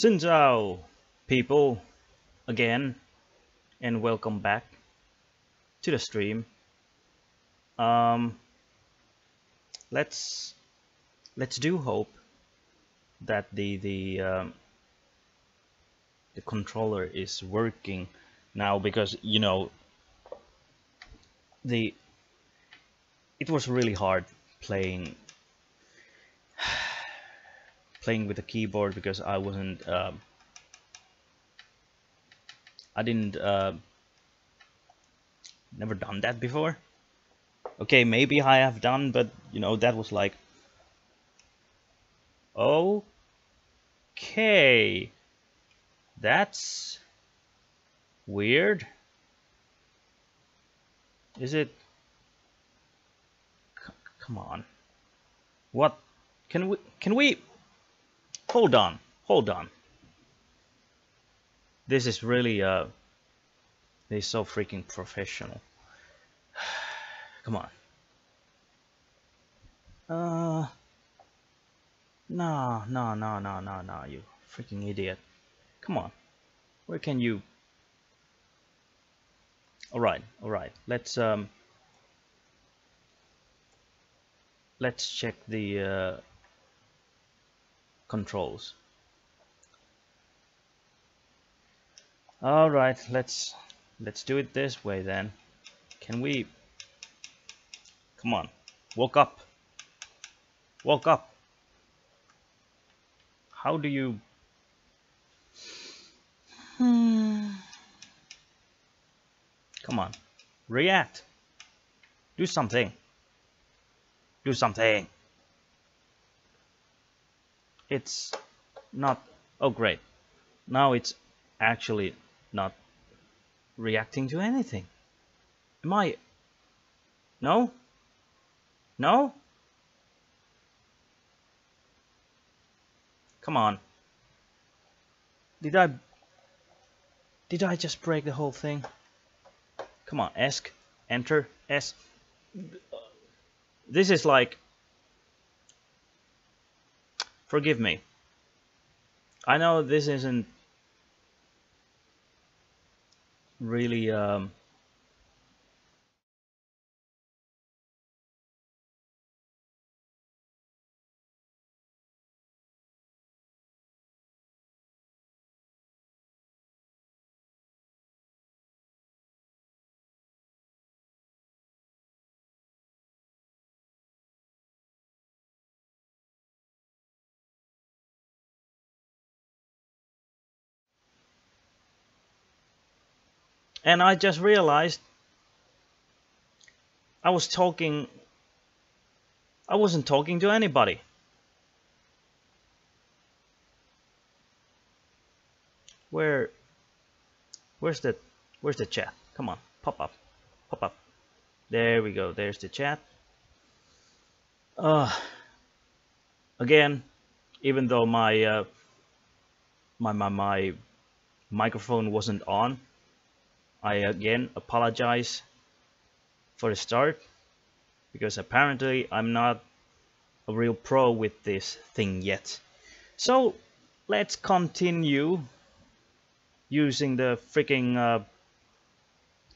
Xin chào, people, again, and welcome back to the stream. Um, let's do hope that the controller is working now, because the it was really hard playing with the keyboard, because I wasn't I didn't never done that before. Okay, maybe I have done, but that was like, okay, that's weird. Is it? Come on. What? Can we hold on. This is really this is so freaking professional. Come on. No, you freaking idiot. Come on. Where can you? All right. Let's check the controls. All right, let's do it this way then. Can we? Come on. Woke up. How do you? Come on. React. Do something. It's not. Oh, great. Now it's actually not reacting to anything. Am I? No? Come on. Did I just break the whole thing? Come on, ESC, enter, S. This is like, forgive me. I know this isn't really and I just realized I wasn't talking to anybody. Where's the chat? Come on, pop up. There we go. There's the chat. Again, even though my my microphone wasn't on, I again apologize for the start, because apparently I'm not a real pro with this thing yet. So let's continue using the freaking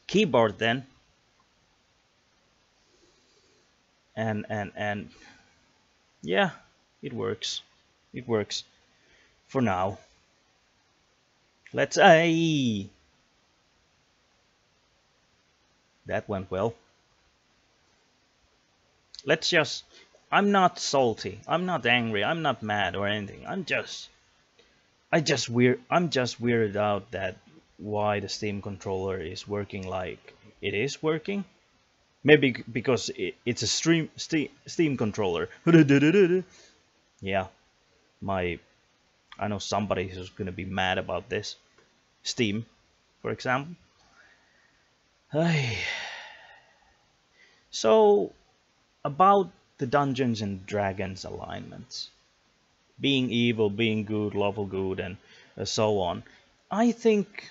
keyboard then. And yeah, it works for now. Let's that went well. Let's just, I'm not salty, I'm not angry, I'm not mad or anything. I'm just weirded out that why the Steam controller is working like it is working. Maybe because it's a Steam controller. Yeah, I know somebody who's gonna be mad about this. Steam, for example. So, about the Dungeons and Dragons alignments, being evil, being good, lawful good, and so on. I think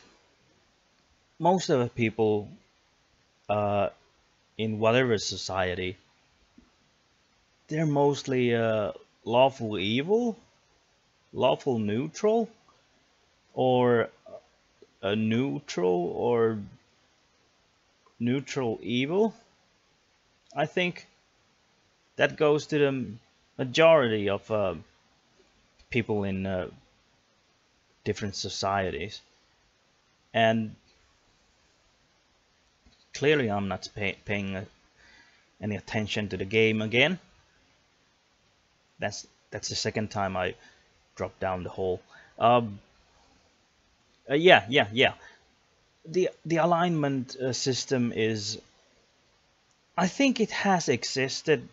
most of the people in whatever society, they're mostly lawful evil, lawful neutral, or a neutral evil. I think that goes to the majority of people in different societies. And clearly I'm not paying any attention to the game again. That's the second time I dropped down the hole. Yeah. The alignment system is, I think it has existed.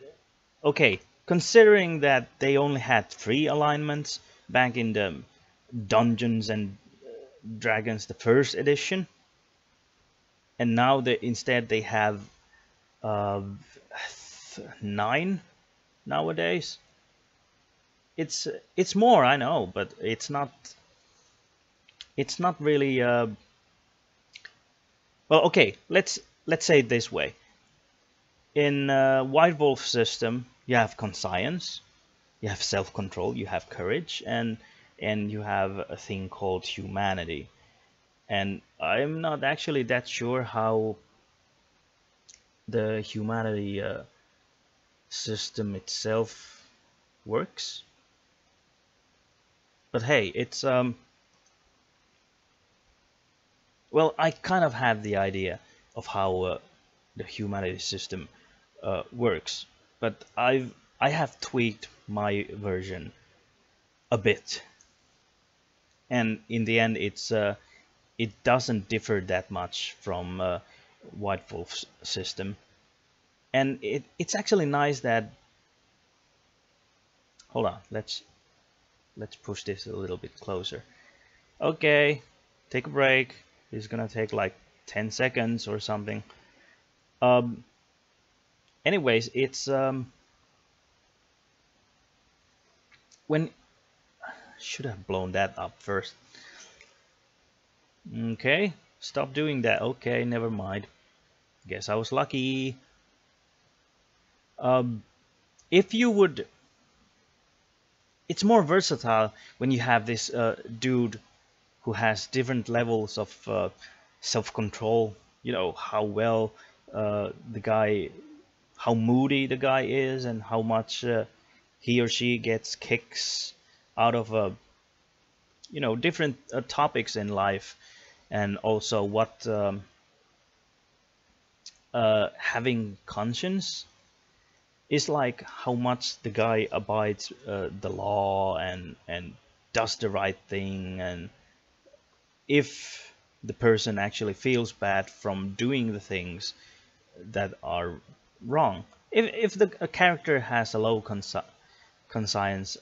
Okay, considering that they only had 3 alignments back in the Dungeons and Dragons, the first edition, and now instead they have 9 nowadays. It's more, I know, but it's not really well, okay, let's say it this way. In White Wolf system, you have conscience, you have self-control, you have courage, and you have a thing called humanity. And I'm not actually that sure how the humanity system itself works. But hey, it's well, I kind of have the idea of how the humanity system works, but I have tweaked my version a bit, and in the end, it doesn't differ that much from White Wolf's system, and it's actually nice that. Hold on, let's push this a little bit closer. Okay, take a break. It's gonna take like 10 seconds or something. Anyways, it's when should have blown that up first. Okay, stop doing that. Okay, never mind. Guess I was lucky. If you would, it's more versatile when you have this dude who has different levels of self-control. You know how well the guy, how moody the guy is, and how much he or she gets kicks out of different topics in life, and also what having conscience is like, how much the guy abides the law and does the right thing, and if the person actually feels bad from doing the things that are wrong. If a character has a low conscience, conscience,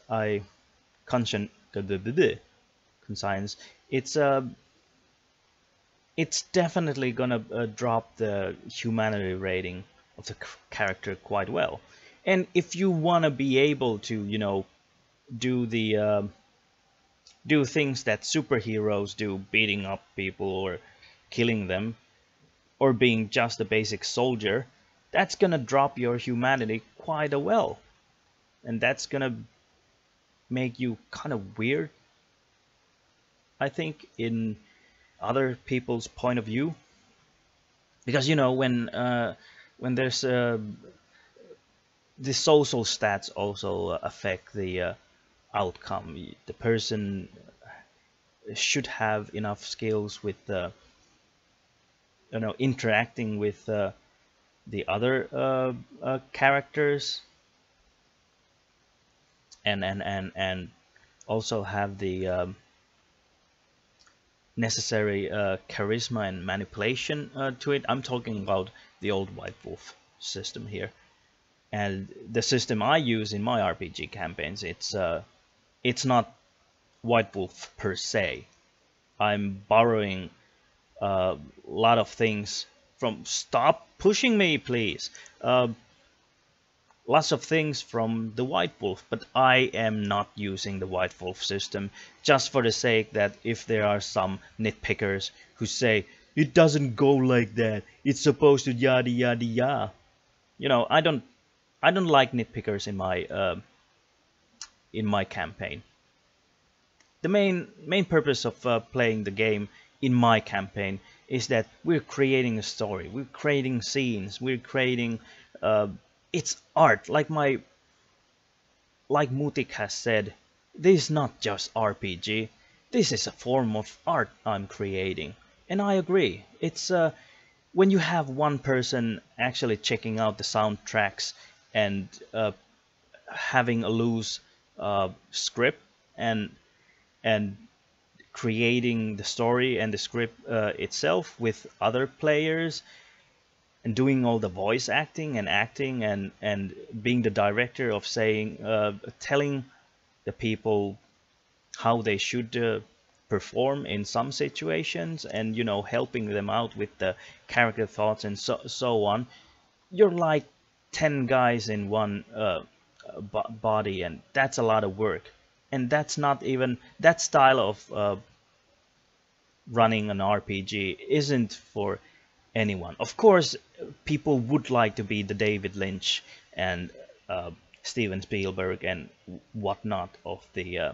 it's definitely gonna drop the humanity rating of the character quite well. And if you wanna be able to, do the do things that superheroes do, beating up people or killing them, or being just a basic soldier, that's gonna drop your humanity quite a well. And that's gonna make you kind of weird, I think, in other people's point of view. Because when there's the social stats also affect the outcome. The person should have enough skills with interacting with the other characters, and also have the necessary charisma and manipulation to it. I'm talking about the old White Wolf system here, and the system I use in my RPG campaigns. It's not White Wolf per se. I'm borrowing a lot of things from. Stop pushing me, please. Lots of things from the White Wolf, but I am not using the White Wolf system, just for the sake that if there are some nitpickers who say it doesn't go like that, it's supposed to yada yada yada. I don't like nitpickers in my campaign. the main purpose of playing the game in my campaign is that we're creating a story, we're creating scenes, we're creating it's art. Like Mutik has said, this is not just RPG. This is a form of art I'm creating, and I agree. It's when you have one person actually checking out the soundtracks and having a loose script and creating the story and the script itself with other players and doing all the voice acting and being the director of saying telling the people how they should perform in some situations, and helping them out with the character thoughts and so on. You're like 10 guys in one body, and that's a lot of work. And that's not even that style of running an RPG isn't for anyone. Of course, people would like to be the David Lynch and Steven Spielberg and whatnot of the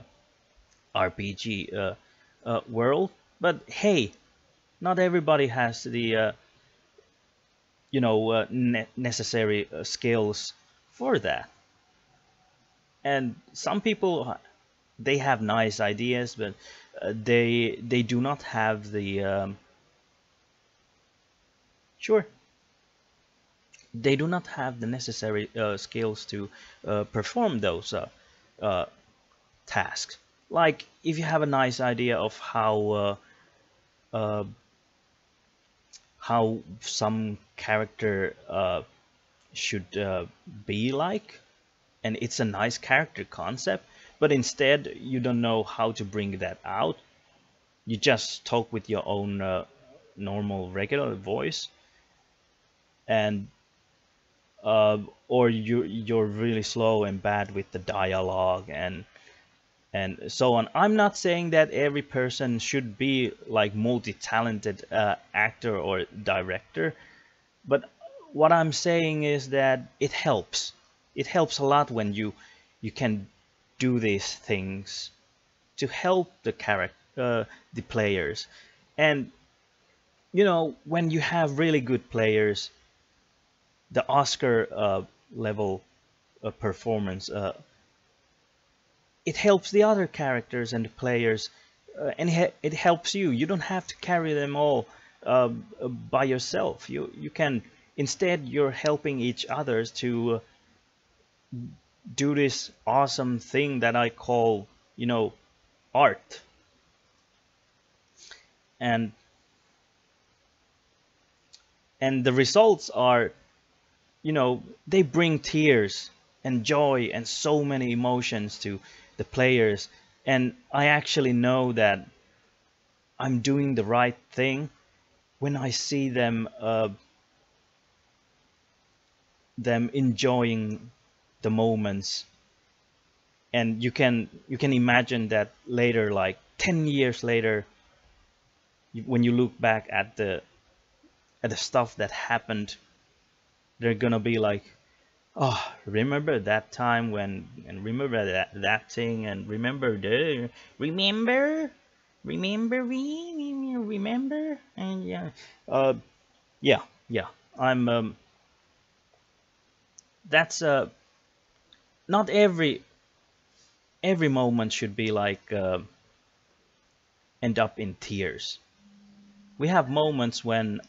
RPG world, but hey, not everybody has the necessary skills for that. And some people, they have nice ideas, but they do not have the sure, they do not have the necessary skills to perform those tasks. Like if you have a nice idea of how some character should be like, and it's a nice character concept, but instead you don't know how to bring that out. You just talk with your own normal regular voice, and or you're really slow and bad with the dialogue and so on. I'm not saying that every person should be like multi-talented actor or director, but what I'm saying is that it helps. It helps a lot when you can do these things to help the players. And when you have really good players, the Oscar level performance, it helps the other characters and the players, and it helps you. You don't have to carry them all by yourself. You can instead, you're helping each others to do this awesome thing that I call art. And the results are, they bring tears and joy and so many emotions to the players, and I actually know that I'm doing the right thing when I see them enjoying the moments. And you can imagine that later, like 10 years later, when you look back at the stuff that happened, they're gonna be like, oh, remember that time when, and remember that thing, and remember and yeah, I'm that's not every moment should be like end up in tears. We have moments when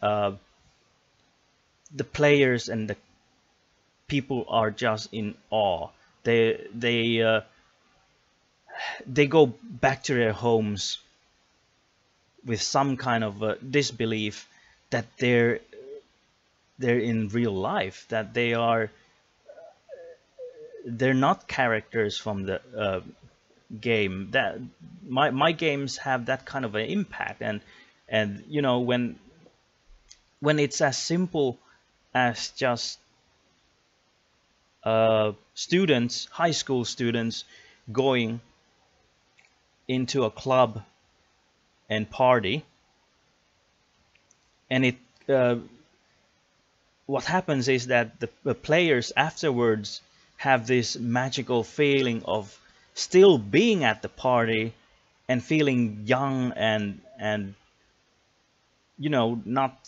the players and the people are just in awe. They go back to their homes with some kind of disbelief that they're in real life, that they're not characters from the game. That my games have that kind of an impact, and when it's as simple as just students, high school students, going into a club and party, and it what happens is that the players afterwards have this magical feeling of still being at the party and feeling young and not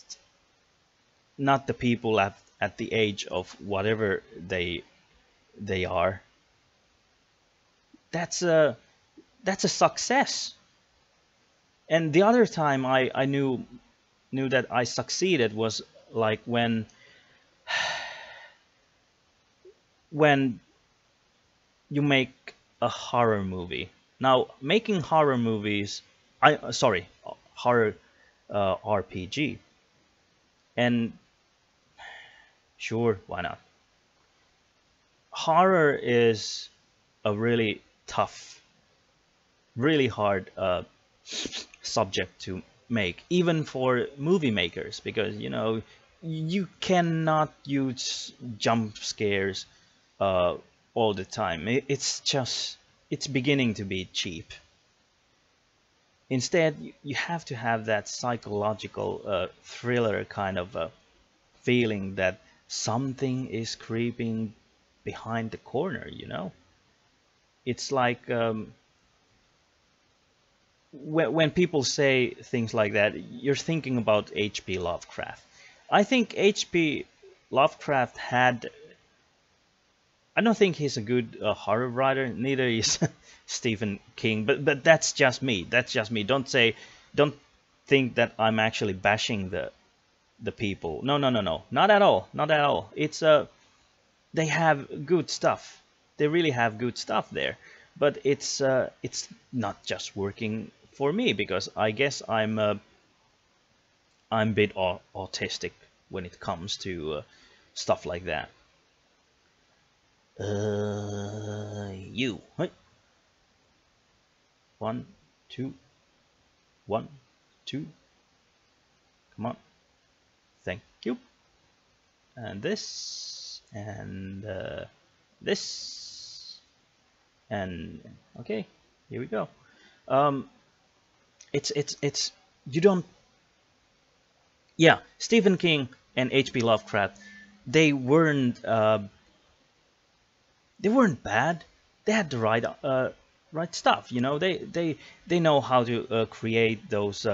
the people at the age of whatever they are. That's a success. And the other time I knew that I succeeded was like when you make a horror movie. Now, making horror movies, sorry, horror RPG, and sure, why not? Horror is a really tough, really hard subject to make, even for movie makers, because you cannot use jump scares all the time. It's beginning to be cheap. Instead, you have to have that psychological thriller kind of feeling that something is creeping behind the corner. It's like when people say things like that, you're thinking about H.P. Lovecraft. I think H.P. Lovecraft had. I don't think he's a good horror writer. Neither is Stephen King. But that's just me. That's just me. Don't think that I'm actually bashing the people. No, no, no, no. Not at all. Not at all. It's they have good stuff. They really have good stuff there. But it's not just working for me, because I guess I'm a bit autistic when it comes to stuff like that. You. Hey. 1, 2, 1, 2. Come on. Thank you. And this and this and okay. Here we go. It's you don't. Yeah, Stephen King and H.P. Lovecraft, they weren't bad. They had the right stuff. They know how to create those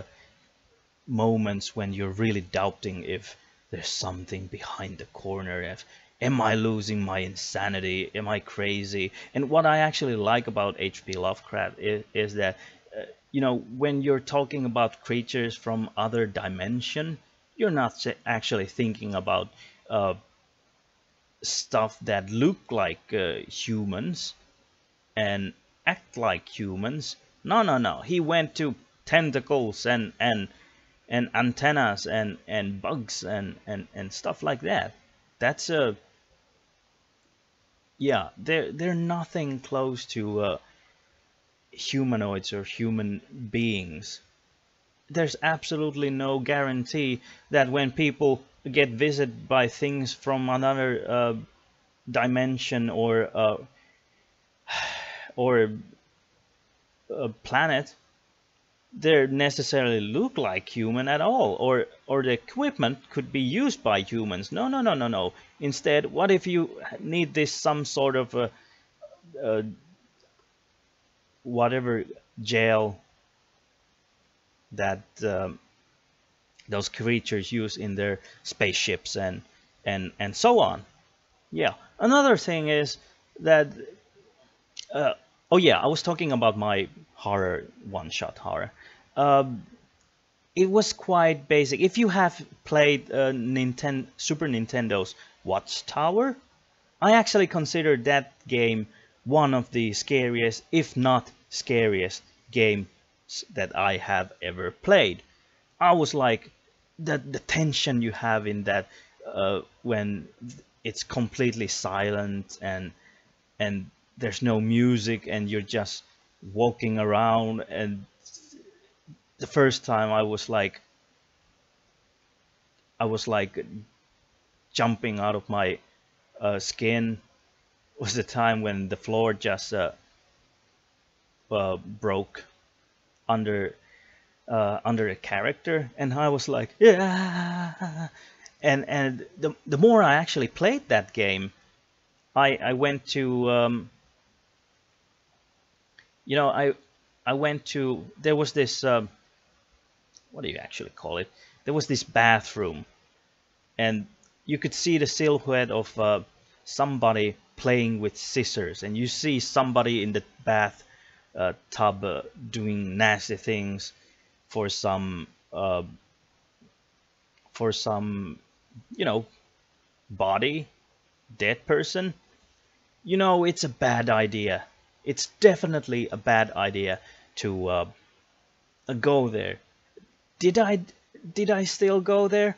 moments when you're really doubting if there's something behind the corner. If am I losing my insanity? Am I crazy? And what I actually like about H.P. Lovecraft is that when you're talking about creatures from other dimension, you're not actually thinking about stuff that look like humans and act like humans. No, no, no. He went to tentacles and antennas and bugs and stuff like that. That's yeah. They're nothing close to humanoids or human beings. There's absolutely no guarantee that when people get visited by things from another dimension or a planet, they necessarily look like human at all, or the equipment could be used by humans. No, no, no, no, no. Instead, what if you need this some sort of whatever gel that those creatures use in their spaceships and so on. Yeah. Another thing is that oh yeah, I was talking about my horror one-shot horror. It was quite basic. If you have played Super Nintendo's Watchtower, I actually consider that game one of the scariest, if not scariest, games that I have ever played. I was like, the tension you have in that when it's completely silent and there's no music and you're just walking around. And the first time I was like jumping out of my skin was the time when the floor just broke under a character, and I was like, yeah. And the more I actually played that game, I went to I I went to, there was this what do you actually call it? There was this bathroom, and you could see the silhouette of somebody playing with scissors, and you see somebody in the bath tub doing nasty things for some uh, for some, you know, body, dead person. You know, it's a bad idea. It's definitely a bad idea to go there. Did I did I still go there?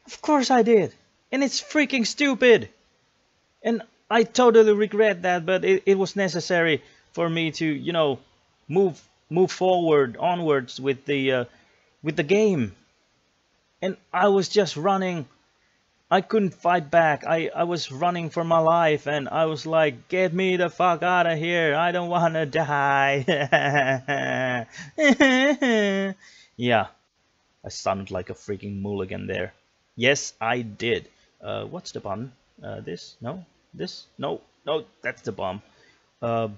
Of course I did. And it's freaking stupid. And I totally regret that, but it was necessary for me to, you know, move forward onwards with the game. And I was just running. I couldn't fight back. I was running for my life, and I was like, get me the fuck out of here. I don't wanna die. Yeah, I sounded like a freaking mulligan there. Yes, I did. What's the button? This? No? This? No? No, that's the bomb. Uh,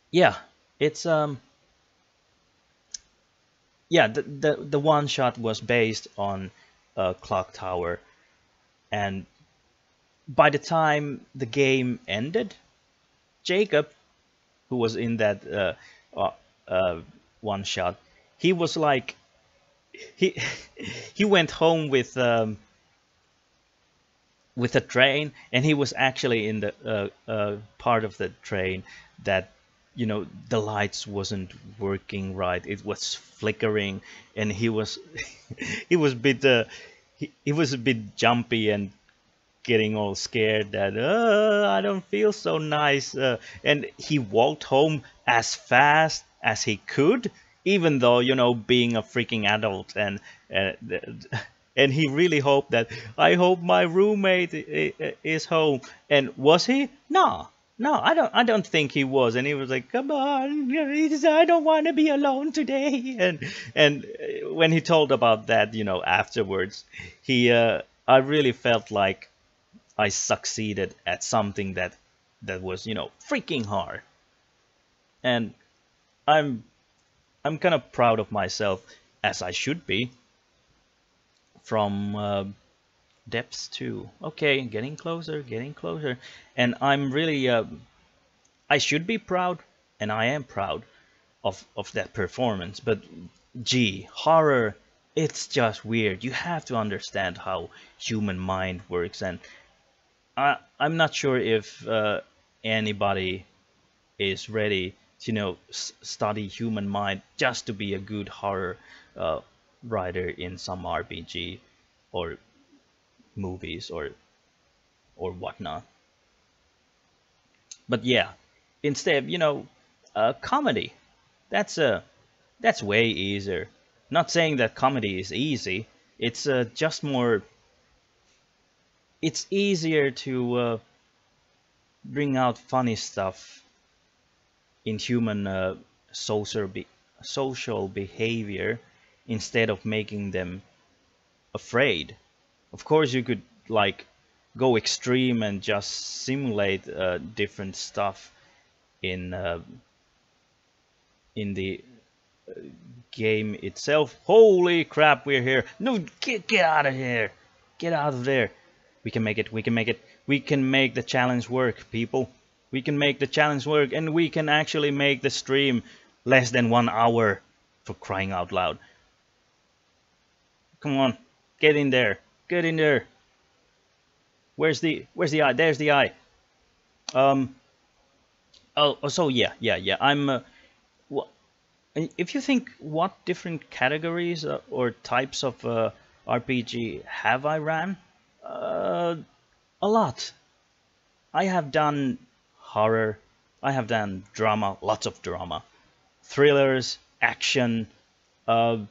yeah, it's yeah, the one shot was based on Clock Tower, and by the time the game ended, Jacob, who was in that uh, one shot, he was like, he he went home with a train, and he was actually in the part of the train that, you know, the lights wasn't working right. It was flickering, and he was he was a bit he was a bit jumpy and getting all scared that I don't feel so nice, and he walked home as fast as he could, even though, you know, being a freaking adult, uh, and he really hoped that, I hope my roommate is home. And was he? No, no, I don't think he was. And he was like, come on, I don't want to be alone today. And when he told about that, you know, afterwards, he I really felt like I succeeded at something that was, you know, freaking hard. And I'm I'm kind of proud of myself, as I should be, from depths to, okay, getting closer. And I'm really I should be proud, and I am proud of that performance. But gee, horror, it's just weird. You have to understand how human mind works, and I'm not sure if anybody is ready to, you know, study human mind just to be a good horror writer in some RPG or movies or whatnot. But yeah, instead, you know, comedy. That's way easier. Not saying that comedy is easy. It's just more. It's easier to bring out funny stuff in human social behavior instead of making them afraid. Of course, you could like go extreme and just simulate different stuff in the game itself. Holy crap, we're here! No, get out of here! Get out of there! We can make it. We can make it. We can make the challenge work, people. We can make the challenge work, and we can actually make the stream less than 1 hour, for crying out loud. Come on, get in there. Get in there. Where's the eye? There's the eye. Oh, so yeah. I'm. If you think, what different categories or types of RPG have I ran? A lot. I have done horror. I have done drama, lots of drama, thrillers, action. I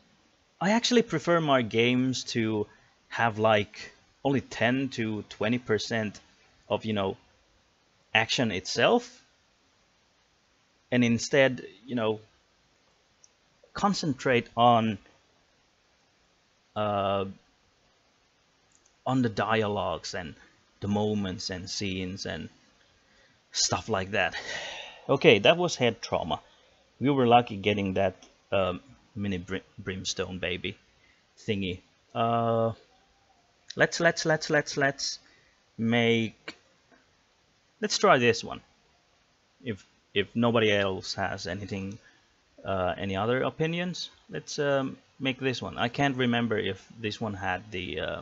actually prefer my games to have like only 10 to 20% of, you know, action itself, and instead, you know, concentrate on the dialogues and the moments and scenes and stuff like that. Okay, that was head trauma. We were lucky getting that mini brimstone baby thingy. Uh, let's make. Let's try this one. If nobody else has anything, any other opinions, let's make this one. I can't remember if this one had the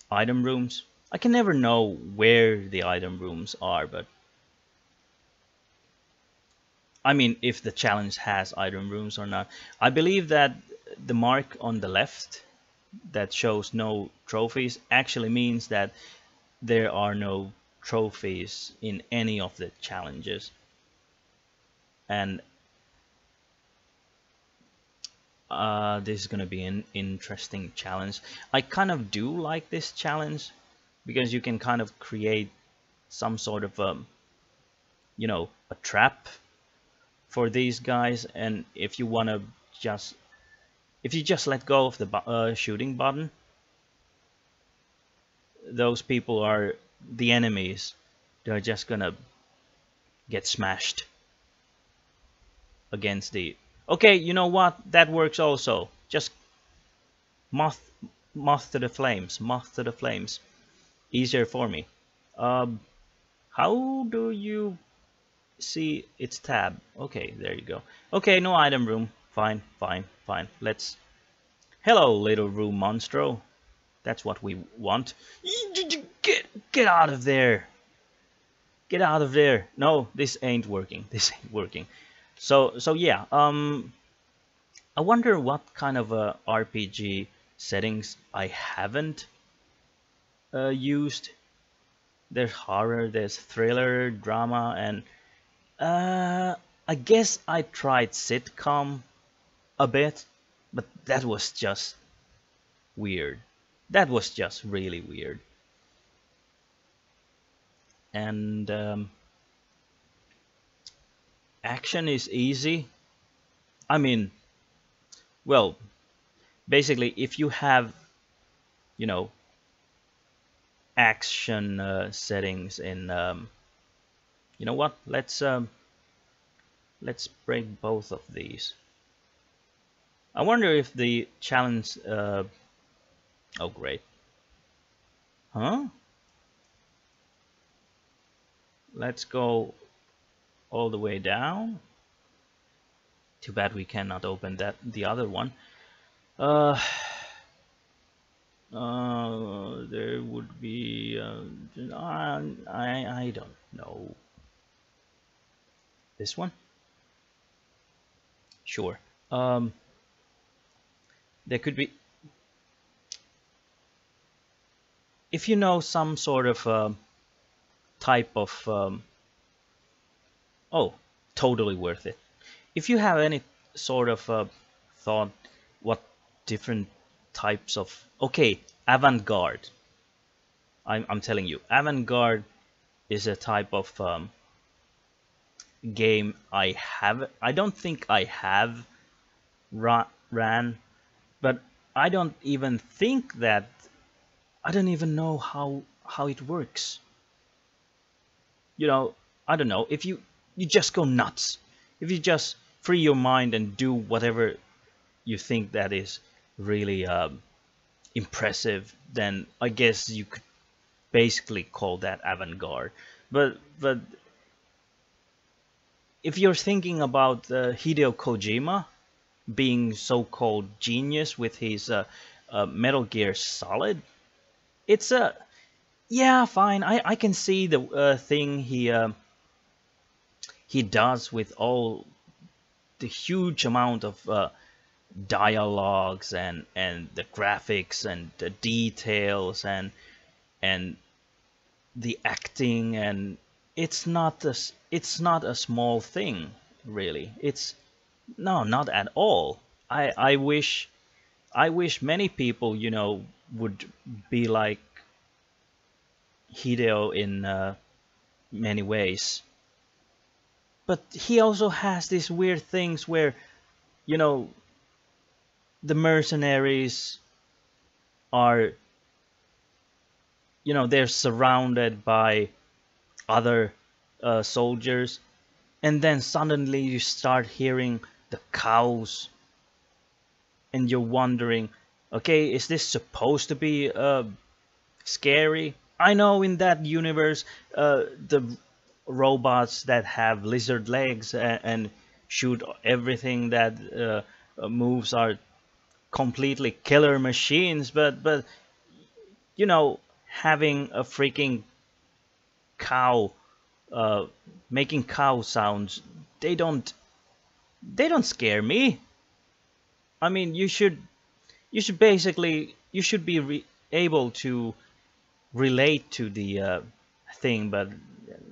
item rooms. I can never know where the item rooms are, but I mean, if the challenge has item rooms or not. I believe that the mark on the left that shows no trophies actually means that there are no trophies in any of the challenges. And this is going to be an interesting challenge. I kind of do like this challenge because you can kind of create some sort of a trap for these guys, and if you want to just let go of the shooting button, those people are the enemies. They're just gonna get smashed against the. Okay, you know what? That works also. Just moth to the flames. Moth to the flames. Easier for me. How do you see its tab? Okay, there you go. Okay, no item room. Fine, fine, fine. Let's. Hello, little room monstro. That's what we want. Get out of there. Get out of there. No, this ain't working. This ain't working. So yeah. I wonder what kind of RPG settings I haven't used. There's horror, there's thriller, drama, and I guess I tried sitcom a bit, but that was just weird. That was just really weird. And action is easy. I mean, well, basically, if you have, you know, action settings in, you know what? Let's break both of these. I wonder if the challenge. Oh, great. Huh? Let's go all the way down. Too bad we cannot open the other one. There would be. I don't know. This one? Sure. There could be. If you know some sort of type of. Oh, totally worth it. If you have any sort of thought, what different types of. Okay, avant-garde. I'm telling you, avant-garde is a type of game I don't think I have ran, but I don't even think that I don't even know how it works. You know, I don't know. If you just go nuts, if you just free your mind and do whatever you think that is really impressive, then I guess you could basically call that avant-garde. But if you're thinking about Hideo Kojima being so-called genius with his Metal Gear Solid, it's a yeah, fine. I can see the thing he does with all the huge amount of dialogues and the graphics and the details and the acting, and it's not a small thing, really. It's no, not at all. I wish many people, would be like Hideo in many ways. But he also has these weird things where, you know, the mercenaries are, they're surrounded by other soldiers, and then suddenly you start hearing the cows, and you're wondering, okay, is this supposed to be scary? I know in that universe, the robots that have lizard legs and shoot everything that moves are completely killer machines, but you know, having a freaking cow uh, making cow sounds, they don't they don't scare me. I mean, you should basically you should be able to relate to the thing, but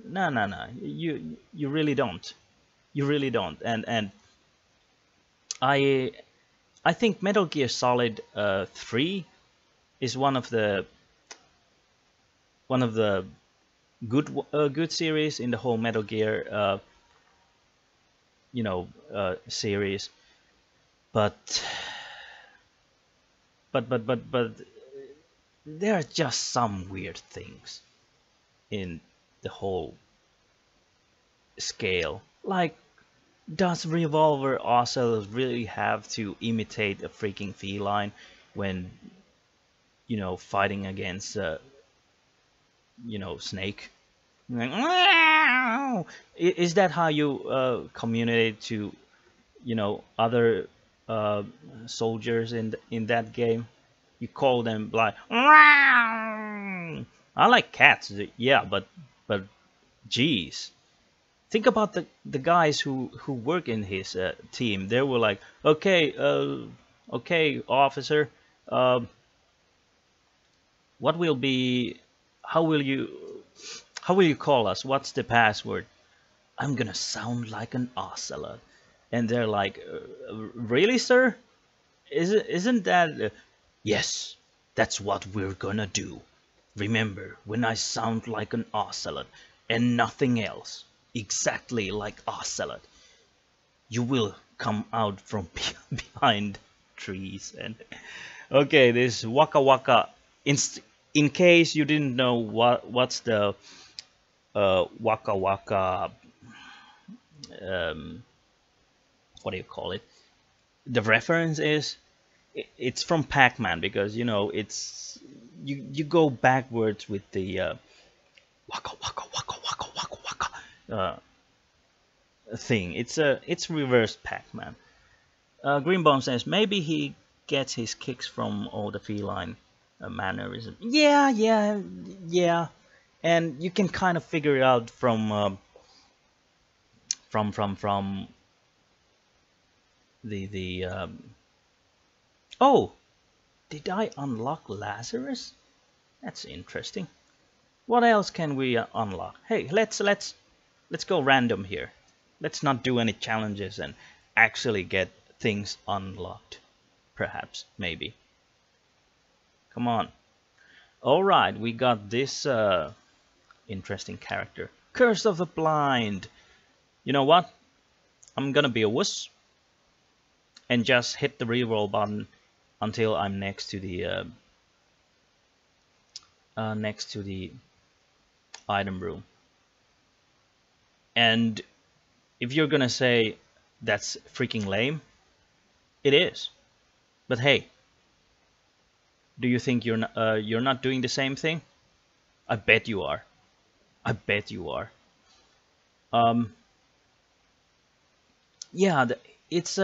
no, you really don't. You really don't. And I I think Metal Gear Solid 3 is one of the good series in the whole Metal Gear series, but but there are just some weird things in the whole scale. Like, does Revolver Ocelot really have to imitate a freaking feline when fighting against Snake? Like, "Meow!" Is that how you communicate to other uh, soldiers in that game? You call them like, "Meow!" I like cats, yeah, but geez, think about the guys who work in his team. They were like, okay, officer, uh, what will be, how will you how will you call us? What's the password? I'm gonna sound like an ocelot. And they're like, really, sir? Isn't that? Yes, that's what we're gonna do. Remember, when I sound like an ocelot and nothing else, exactly like ocelot, you will come out from behind trees. And okay, this waka waka. In case you didn't know what's the waka waka, um, what do you call it? The reference is, it's from Pac-Man, because it's you go backwards with the waka waka waka waka waka waka thing. It's reverse Pac-Man. Greenbaum says maybe he gets his kicks from all the feline mannerism. Yeah, and you can kind of figure it out from the oh, did I unlock Lazarus? That's interesting. What else can we unlock? Hey, let's go random here. Let's not do any challenges and actually get things unlocked. Perhaps, maybe. Come on. All right, we got this interesting character. Curse of the Blind. You know what? I'm gonna be a wuss and just hit the reroll button until I'm next to the item room. And if you're gonna say that's freaking lame, it is. But hey, do you think you're not doing the same thing? I bet you are. I bet you are. Yeah, it's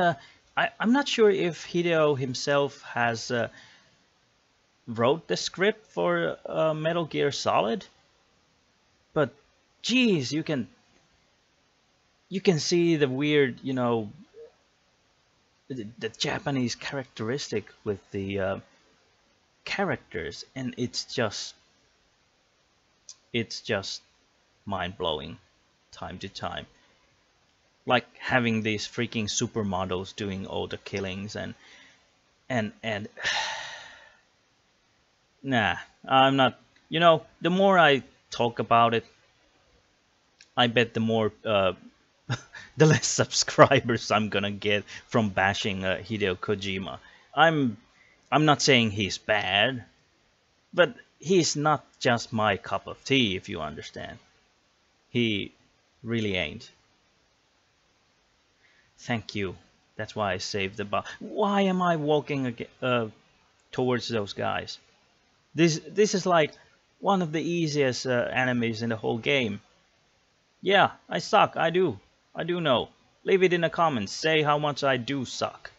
I'm not sure if Hideo himself has wrote the script for Metal Gear Solid, but geez, you can see the weird, the Japanese characteristic with the characters, and it's just mind-blowing time to time. Like having these freaking supermodels doing all the killings and nah, I'm not. The more I talk about it, I bet the more the less subscribers I'm gonna get from bashing Hideo Kojima. I'm not saying he's bad, but he's not just my cup of tea, if you understand. He really ain't. Thank you. That's why I saved the bar. Why am I walking towards those guys? This is like one of the easiest enemies in the whole game. Yeah, I suck. I do. I do know. Leave it in the comments. Say how much I do suck.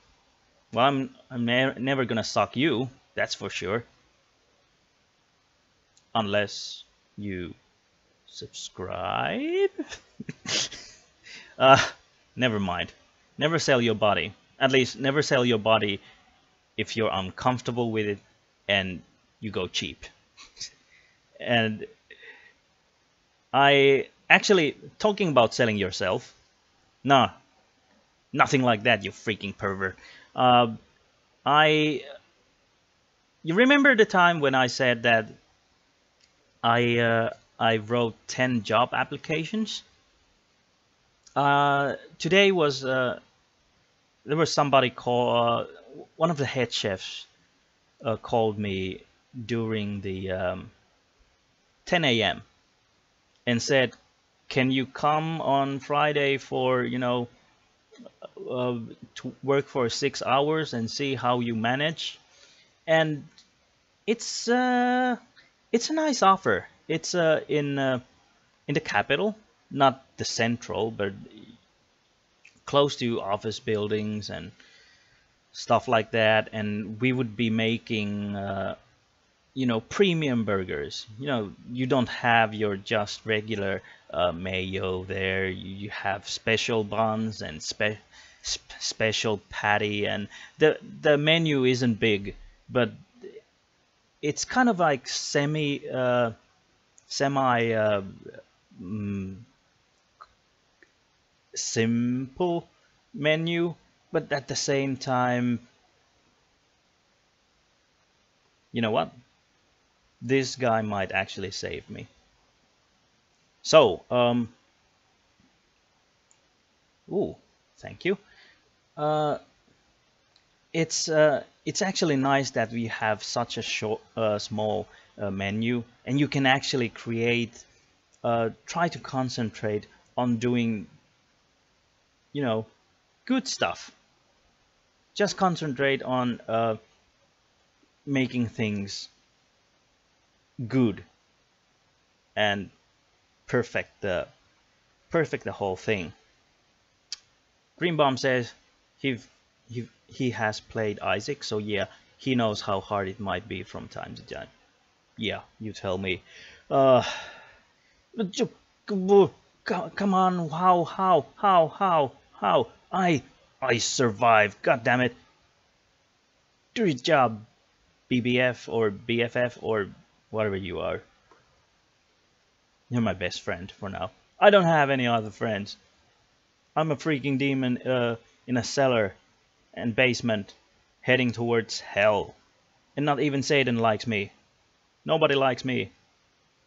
Well, I'm never gonna suck you. That's for sure. Unless you subscribe. uh, Never mind. Never sell your body. At least never sell your body if you're uncomfortable with it and you go cheap. And I actually, talking about selling yourself, nah, nothing like that, you freaking pervert. I You remember the time when I said that I wrote 10 job applications? Today was there was somebody called one of the head chefs called me during the 10 a.m. and said, "Can you come on Friday for to work for 6 hours and see how you manage?" And it's a nice offer. It's in the capital, not the central, but close to office buildings and stuff like that. And we would be making premium burgers. You don't have your just regular mayo there. You have special buns and special patty, and the menu isn't big, but it's kind of like semi mm, simple menu, but at the same time, you know what? This guy might actually save me. So, ooh, thank you. Uh, it's actually nice that we have such a small menu, and you can actually try to concentrate on doing, good stuff. Just concentrate on making things good and perfect the whole thing. Green Bomb says he has played Isaac, so yeah, he knows how hard it might be from time to time. Yeah, you tell me. Uh, Come on, how? I survived. God damn it! Do your job, BBF or BFF or whatever you are. You're my best friend for now. I don't have any other friends. I'm a freaking demon in a cellar and basement heading towards hell. And not even Satan likes me. Nobody likes me.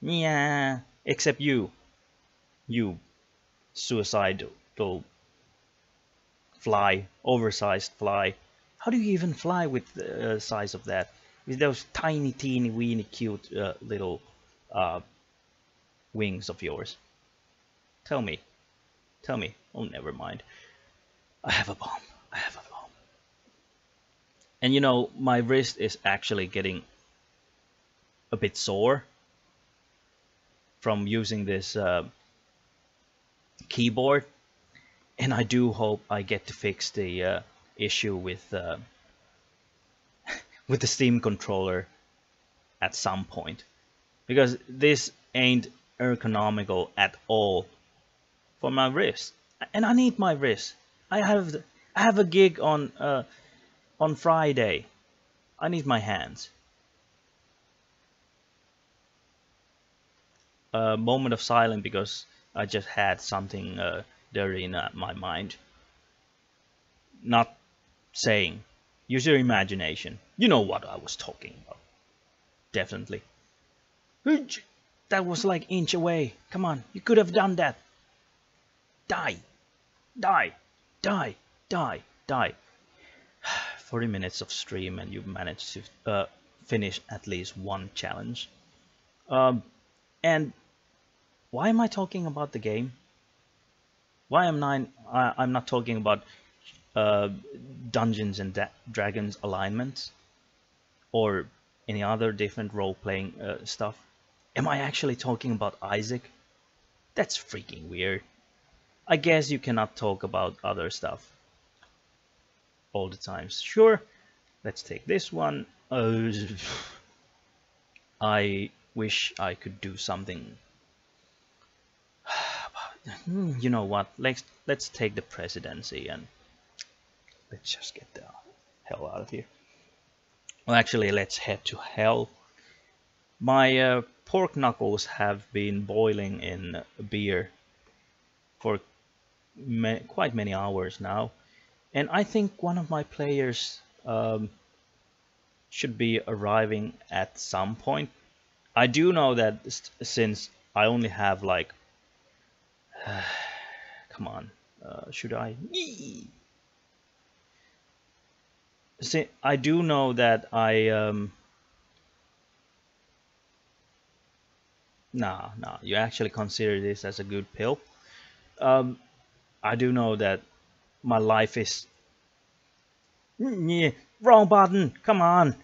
Yeah, except you. You suicidal fly, oversized fly. How do you even fly with the size of that? With those tiny, teeny, weeny, cute little wings of yours? Tell me. Oh, never mind. I have a bomb. And my wrist is actually getting a bit sore from using this keyboard, and I do hope I get to fix the issue with with the Steam controller at some point, because this ain't ergonomical at all for my wrist, and I need my wrist. I have a gig on Friday. I need my hands. A moment of silence because I just had something dirty in my mind. Not saying. Use your imagination. You know what I was talking about. Definitely. That was like inch away. Come on, you could have done that. Die. 40 minutes of stream and you managed to finish at least one challenge. And why am I talking about the game? Why am I'm not talking about uh, Dungeons and Dragons alignments or any other different role-playing stuff. Am I actually talking about Isaac? That's freaking weird. I guess you cannot talk about other stuff all the time. Sure, let's take this one. I wish I could do something. You know what? Let's take the presidency and let's just get the hell out of here. Well, actually, let's head to hell. My pork knuckles have been boiling in beer for quite many hours now, and I think one of my players should be arriving at some point. I do know that since I only have like come on, should I? See, I do know that nah, you actually consider this as a good pill. I do know that my life is wrong button, come on.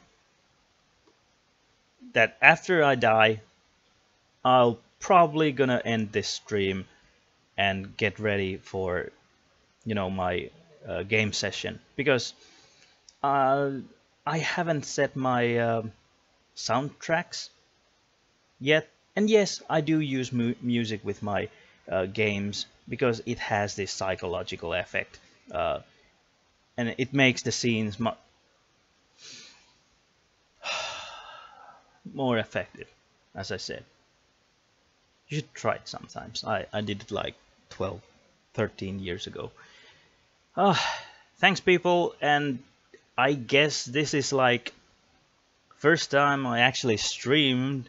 That after I die, I'll probably gonna end this stream and get ready for, you know, my game session, because I haven't set my soundtracks yet. And yes, I do use music with my games because it has this psychological effect, and it makes the scenes more effective, as I said. You should try it sometimes. I did it like 12, 13 years ago. Thanks people, and I guess this is like first time I actually streamed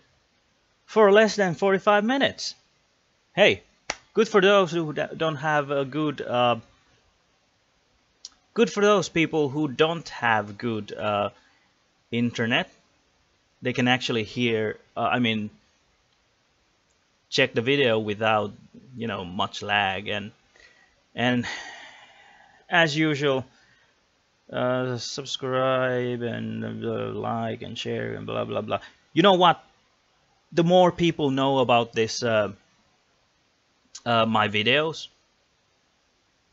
for less than 45 minutes. Hey, good for those who don't have a good good for those people who don't have good internet. They can actually hear, I mean, check the video without, you know, much lag, and as usual, subscribe and like and share and blah blah blah. You know what? The more people know about this my videos,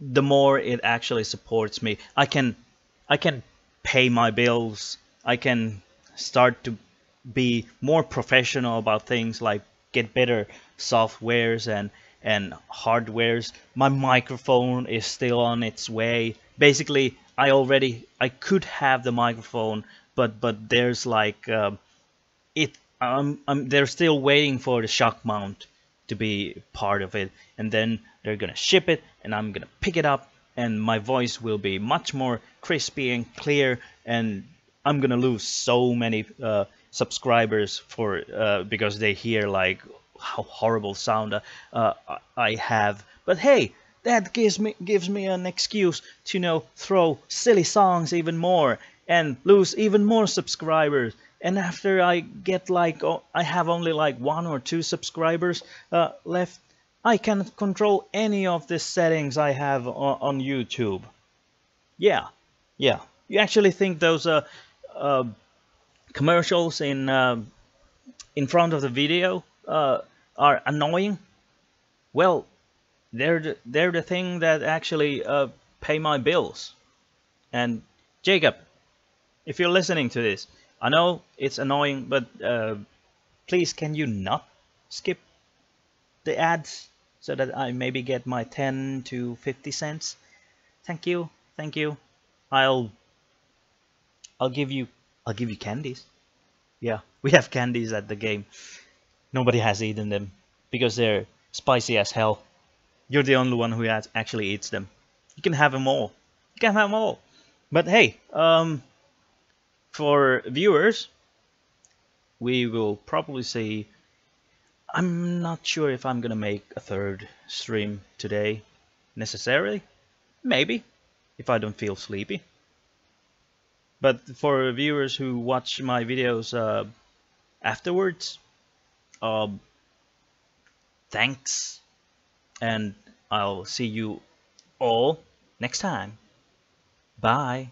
the more it actually supports me. I can pay my bills. I can start to be more professional about things, like get better softwares and hardwares. My microphone is still on its way. Basically, I could have the microphone, but there's like they're still waiting for the shock mount to be part of it, and then they're gonna ship it, and I'm gonna pick it up, and my voice will be much more crispy and clear, and I'm gonna lose so many subscribers for because they hear like how horrible sound I have. But hey, that gives me an excuse to, you know, throw silly songs even more and lose even more subscribers. And after I get like, I have only like 1 or 2 subscribers left, I can control any of the settings I have on YouTube. Yeah. You actually think those commercials in front of the video are annoying? Well, they're the thing that actually pay my bills. And Jacob, if you're listening to this, I know it's annoying, but please, can you not skip the ads so that I maybe get my 10 to 50 cents? Thank you. I'll give you candies. Yeah, we have candies at the game. Nobody has eaten them because they're spicy as hell. You're the only one who actually eats them. You can have them all. But hey, for viewers, we will probably see. I'm not sure if I'm gonna make a 3rd stream today necessarily. Maybe, if I don't feel sleepy. But for viewers who watch my videos afterwards, thanks, and I'll see you all next time. Bye.